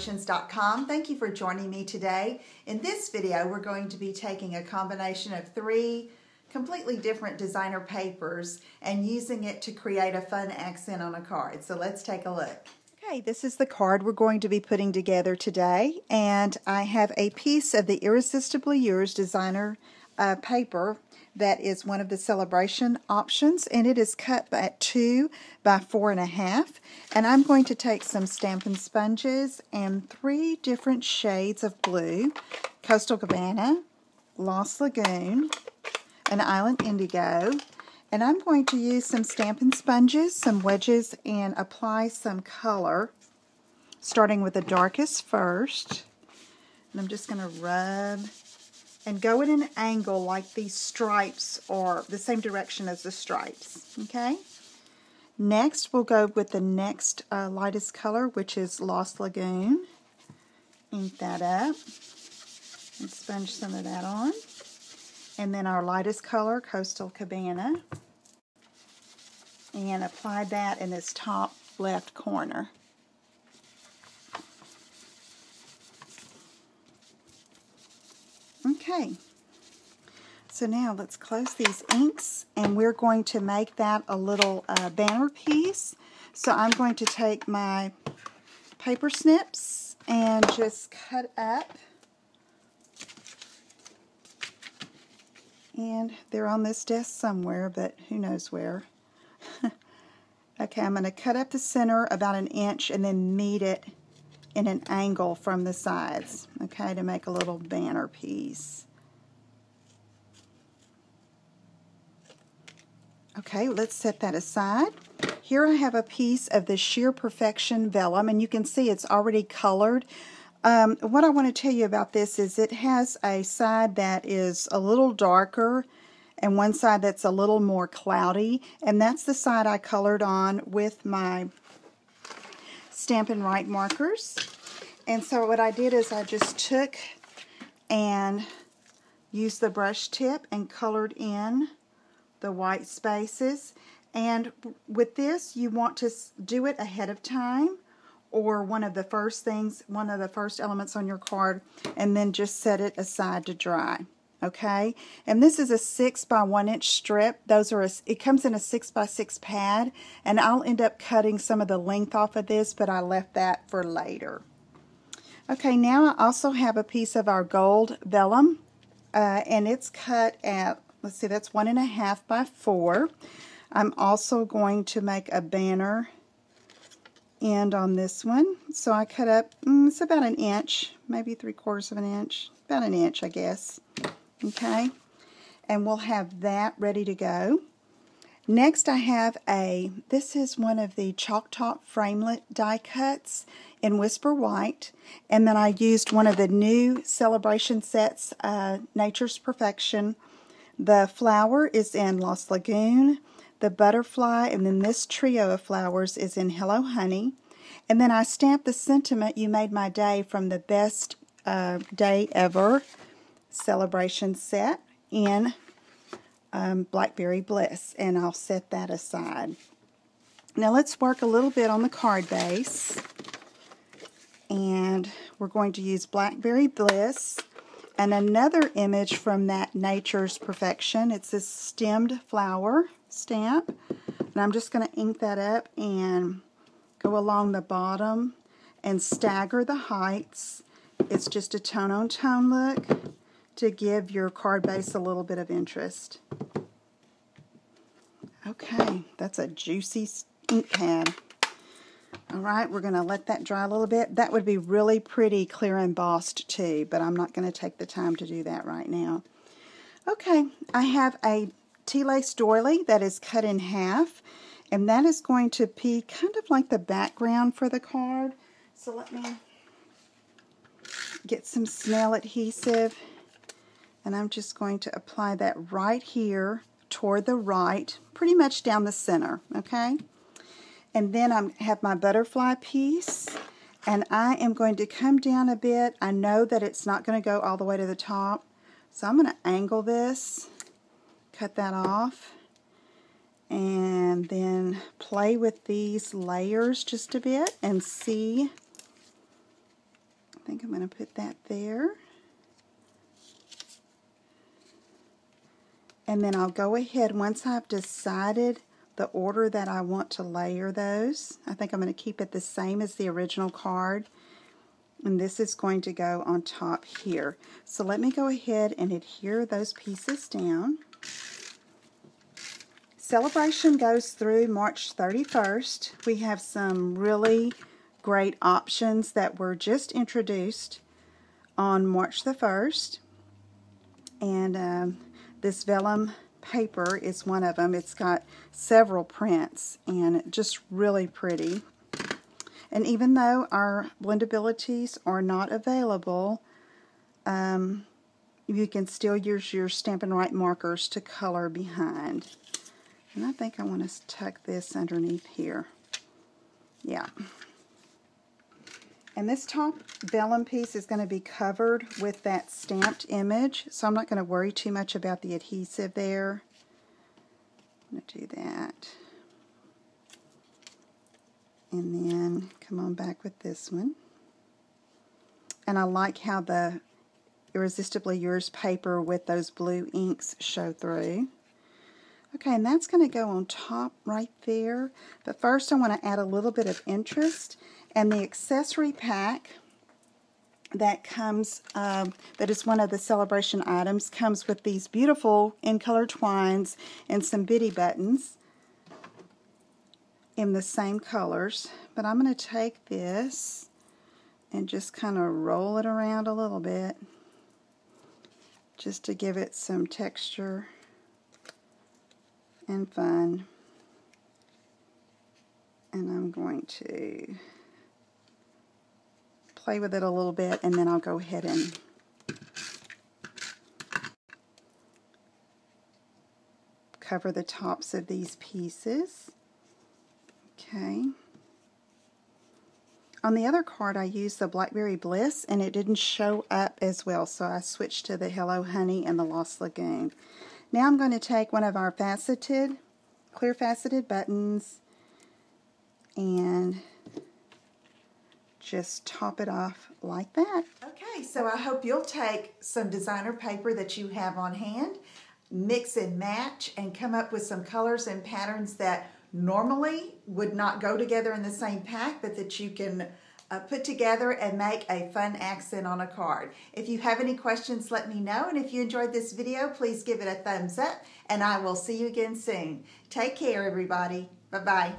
celebrations.com. Thank you for joining me today. In this video, we're going to be taking a combination of 3 completely different designer papers and using it to create a fun accent on a card. So let's take a look. Okay, this is the card we're going to be putting together today, and I have a piece of the Irresistibly Yours designer paper that is one of the celebration options, and it is cut at 2 by 4.5. And I'm going to take some Stampin' sponges and 3 different shades of blue: Coastal Cabana, Lost Lagoon, and Island Indigo. And I'm going to use some Stampin' sponges, some wedges, and apply some color, starting with the darkest first. And I'm just going to rub and go at an angle like these stripes are the same direction as the stripes. Okay? Next, we'll go with the next lightest color, which is Lost Lagoon. Ink that up and sponge some of that on. And then our lightest color, Coastal Cabana. And apply that in this top left corner. Okay, so now let's close these inks, and we're going to make that a little banner piece. So I'm going to take my paper snips and just cut up, and they're on this desk somewhere, but who knows where. Okay, I'm going to cut up the center about 1 inch and then meet it in an angle from the sides, okay, to make a little banner piece. Okay, let's set that aside. Here I have a piece of the Sheer Perfection vellum, and you can see it's already colored. What I want to tell you about this is it has a side that is a little darker and one side that's a little more cloudy, and that's the side I colored on with my Stampin' Right markers. And so what I did is I just took and used the brush tip and colored in the white spaces. And with this, you want to do it ahead of time, or one of the first elements on your card, and then just set it aside to dry. Okay, and this is a 6 by 1 inch strip. It comes in a 6 by 6 pad, and I'll end up cutting some of the length off of this, but I left that for later. Okay, now I also have a piece of our gold vellum, and it's cut at, let's see, that's 1.5 by 4. I'm also going to make a banner end on this one, so I cut up, it's about 1 inch, maybe 3/4 of an inch, about 1 inch, I guess. Okay, and we'll have that ready to go. Next I have this is one of the Chalk Top Framelit die cuts in Whisper White, and then I used one of the new celebration sets, Nature's Perfection. The flower is in Lost Lagoon, the butterfly, and then this trio of flowers is in Hello Honey. And then I stamped the sentiment, "You Made My Day," from the Best Day Ever celebration set in Blackberry Bliss, and I'll set that aside. Now let's work a little bit on the card base, and we're going to use Blackberry Bliss and another image from that Nature's Perfection. It's this stemmed flower stamp, and I'm just going to ink that up and go along the bottom and stagger the heights. It's just a tone-on-tone look to give your card base a little bit of interest. Okay, that's a juicy ink pad. Alright, we're going to let that dry a little bit. That would be really pretty clear embossed too, but I'm not going to take the time to do that right now. Okay, I have a tea lace doily that is cut in half, and that is going to be kind of like the background for the card. So let me get some snail adhesive, and I'm just going to apply that right here toward the right, pretty much down the center, okay? And then I have my butterfly piece, and I am going to come down a bit. I know that it's not going to go all the way to the top, so I'm going to angle this, cut that off, and then play with these layers just a bit and see think I'm going to put that there. And then I'll go ahead, once I've decided the order that I want to layer those, I think I'm going to keep it the same as the original card. And this is going to go on top here. So let me go ahead and adhere those pieces down. Celebration goes through March 31st. We have some really great options that were just introduced on March the 1st. And this vellum paper is one of them. It's got several prints and just really pretty. And even though our blendabilities are not available, you can still use your Stampin' Right markers to color behind. And I think I want to tuck this underneath here. Yeah. And this top vellum piece is going to be covered with that stamped image, so I'm not going to worry too much about the adhesive there. I'm going to do that. And then come on back with this one. And I like how the Irresistibly Yours paper with those blue inks show through. Okay, and that's going to go on top right there. But first I want to add a little bit of interest. And the accessory pack that comes, that is one of the celebration items, comes with these beautiful in-color twines and some bitty buttons in the same colors. But I'm going to take this and just kind of roll it around a little bit just to give it some texture and fun. And I'm going to play with it a little bit, and then I'll go ahead and cover the tops of these pieces. Okay. On the other card I used the Blackberry Bliss and it didn't show up as well, so I switched to the Hello Honey and the Lost Lagoon. Now I'm going to take one of our faceted, clear faceted buttons and just top it off like that. Okay, so I hope you'll take some designer paper that you have on hand, mix and match, and come up with some colors and patterns that normally would not go together in the same pack, but that you can put together and make a fun accent on a card. If you have any questions, let me know, and if you enjoyed this video, please give it a thumbs up, and I will see you again soon. Take care, everybody. Bye-bye.